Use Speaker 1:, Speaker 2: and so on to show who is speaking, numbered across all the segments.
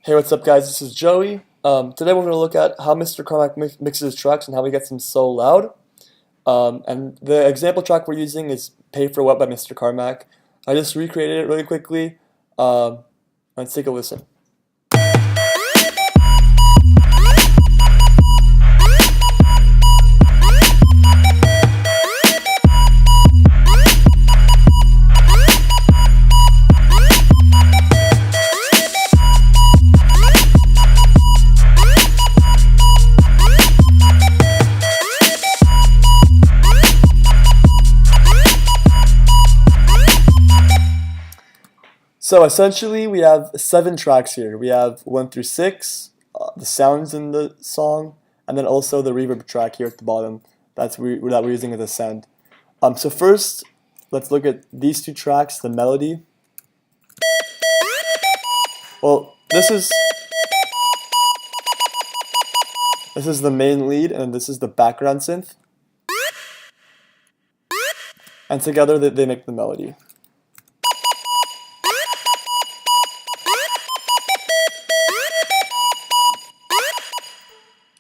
Speaker 1: Hey, what's up, guys? This is Joey. Today we're going to look at how Mr. Carmack mixes tracks and how he gets them so loud. And the example track we're using is Pay for What by Mr. Carmack. I just recreated it really quickly. Let's take a listen. So essentially, we have 7 tracks here. We have 1 through 6, the sounds in the song, and then also the reverb track here at the bottom. That we're using as a sound. So first, let's look at these 2 tracks. The melody. Well, this is the main lead, and this is the background synth. And together, they make the melody.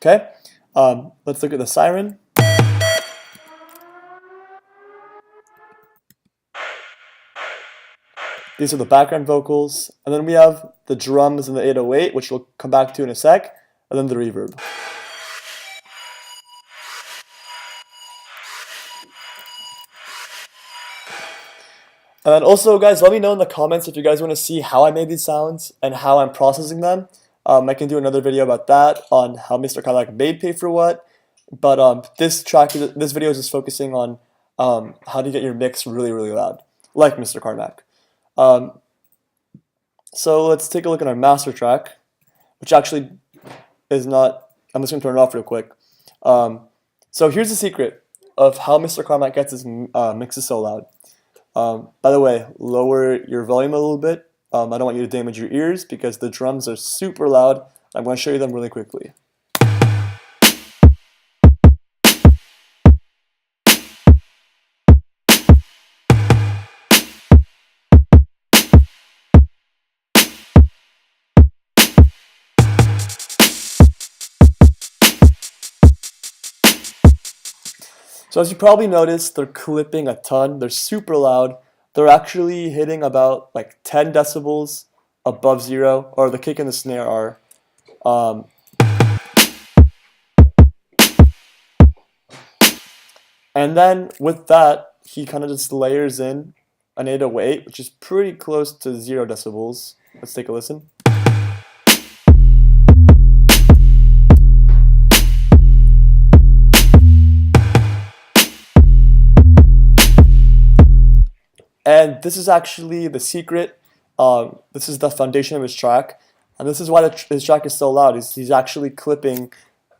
Speaker 1: Okay, let's look at the siren. These are the background vocals, and then we have the drums and the 808, which we'll come back to in a sec, and then the reverb. And then also, guys, let me know in the comments if you guys want to see how I made these sounds and how I'm processing them. I can do another video about that on how Mr. Carmack made Pay for What. But this video is just focusing on how to get your mix really, really loud, like Mr. Carmack. So let's take a look at our master track, which actually is not. I'm just going to turn it off real quick. So here's the secret of how Mr. Carmack gets his mixes so loud. By the way, lower your volume a little bit. I don't want you to damage your ears because the drums are super loud. I'm going to show you them really quickly. So as you probably noticed, they're clipping a ton. They're super loud. They're actually hitting about like 10 decibels above 0, or the kick and the snare are. And then with that, he kind of just layers in an 808, which is pretty close to 0 decibels. Let's take a listen. And this is actually the secret. This is the foundation of his track, and this is why his track is so loud. He's actually clipping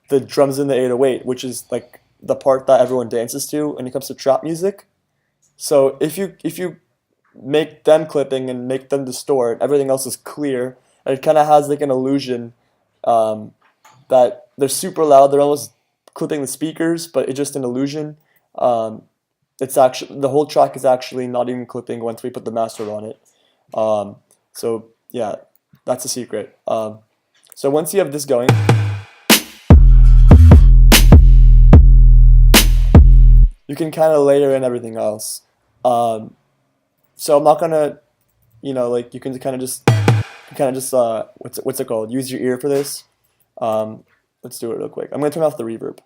Speaker 1: the drums in the 808, which is like the part that everyone dances to when it comes to trap music. So if you make them clipping and make them distort, everything else is clear, and it kind of has like an illusion that they're super loud. They're almost clipping the speakers, but it's just an illusion. It's actually, the whole track is actually not even clipping once we put the master on it. So yeah, that's the secret. So once you have this going, you can kind of layer in everything else. So I'm not gonna, like you can kind of just what's it called? Use your ear for this. Let's do it real quick. I'm gonna turn off the reverb.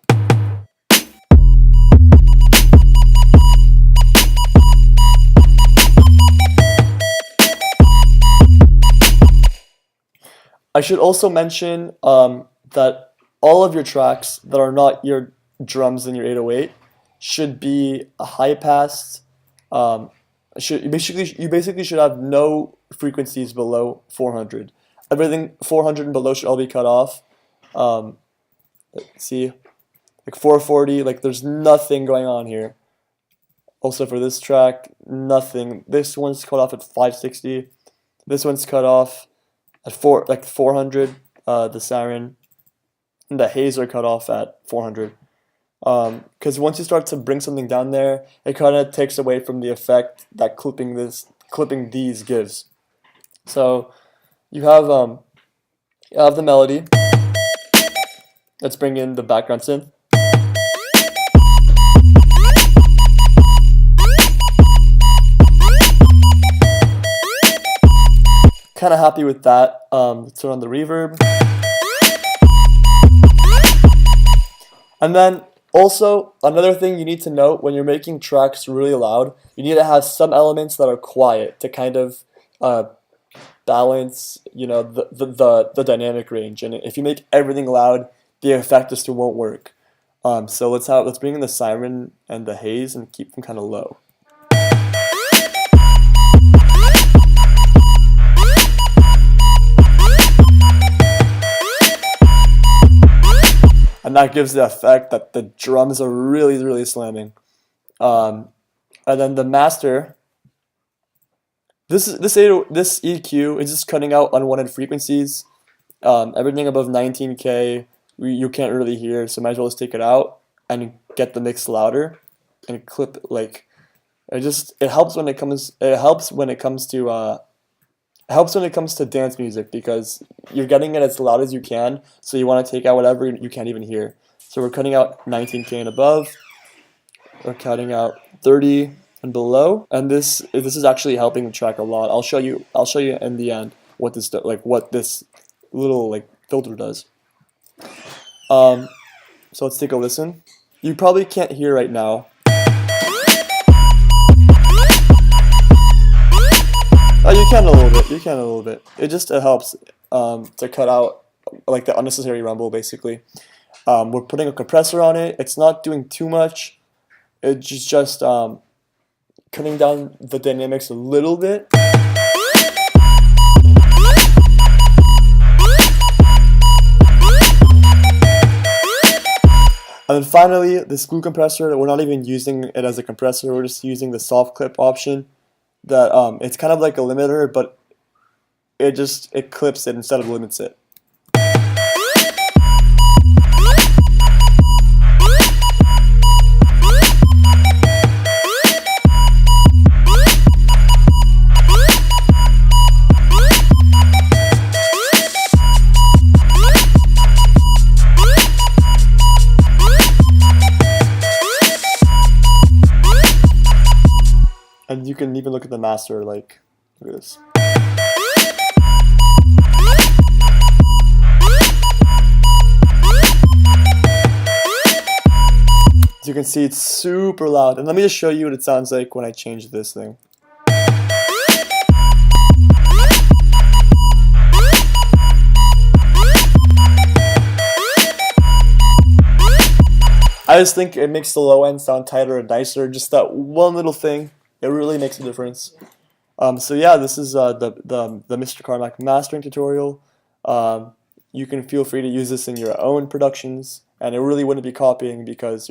Speaker 1: I should also mention that all of your tracks that are not your drums and your 808 should be a high pass. You basically should have no frequencies below 400. Everything 400 and below should all be cut off. Let's see, like 440. Like there's nothing going on here. Also for this track, nothing. This one's cut off at 560. This one's cut off at 400, the siren, and the haze are cut off at 400. Because once you start to bring something down there, it kind of takes away from the effect that clipping these gives. So you have I have the melody. Let's bring in the background synth. Kind of happy with that. Let's turn on the reverb. And then also, another thing you need to note when you're making tracks really loud, you need to have some elements that are quiet to kind of balance, the dynamic range. And if you make everything loud, the effect just won't work. So let's bring in the siren and the haze and keep them kind of low. And that gives the effect that the drums are really, really slamming. And then the master, this EQ is just cutting out unwanted frequencies. Everything above 19K you can't really hear, so might as well just take it out and get the mix louder and clip it helps when it comes to dance music because you're getting it as loud as you can, so you want to take out whatever you can't even hear. So we're cutting out 19K and above. We're cutting out 30 and below, and this is actually helping the track a lot. I'll show you in the end what this little filter does. So let's take a listen. You probably can't hear right now. Oh, you can a little bit. You can a little bit. It helps to cut out the unnecessary rumble, basically. We're putting a compressor on it. It's not doing too much. It's just cutting down the dynamics a little bit. And then finally, this glue compressor, we're not even using it as a compressor. We're just using the soft clip option. That it's kind of like a limiter, but it clips it instead of limits it. And you can even look at the master, look at this. As you can see, it's super loud. And let me just show you what it sounds like when I change this thing. I just think it makes the low end sound tighter and nicer. Just that one little thing. It really makes a difference. So yeah, this is the Mr. Carmack mastering tutorial. You can feel free to use this in your own productions, and it really wouldn't be copying because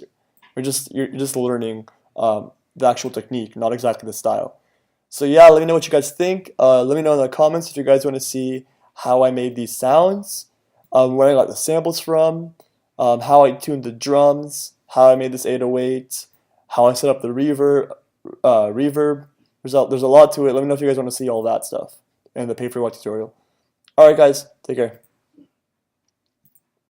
Speaker 1: you're just learning the actual technique, not exactly the style. So yeah, let me know what you guys think. Let me know in the comments if you guys want to see how I made these sounds, where I got the samples from, how I tuned the drums, how I made this 808, how I set up the reverb. There's a lot to it. Let me know if you guys want to see all that stuff in the pay-for-what tutorial. Alright guys, take care.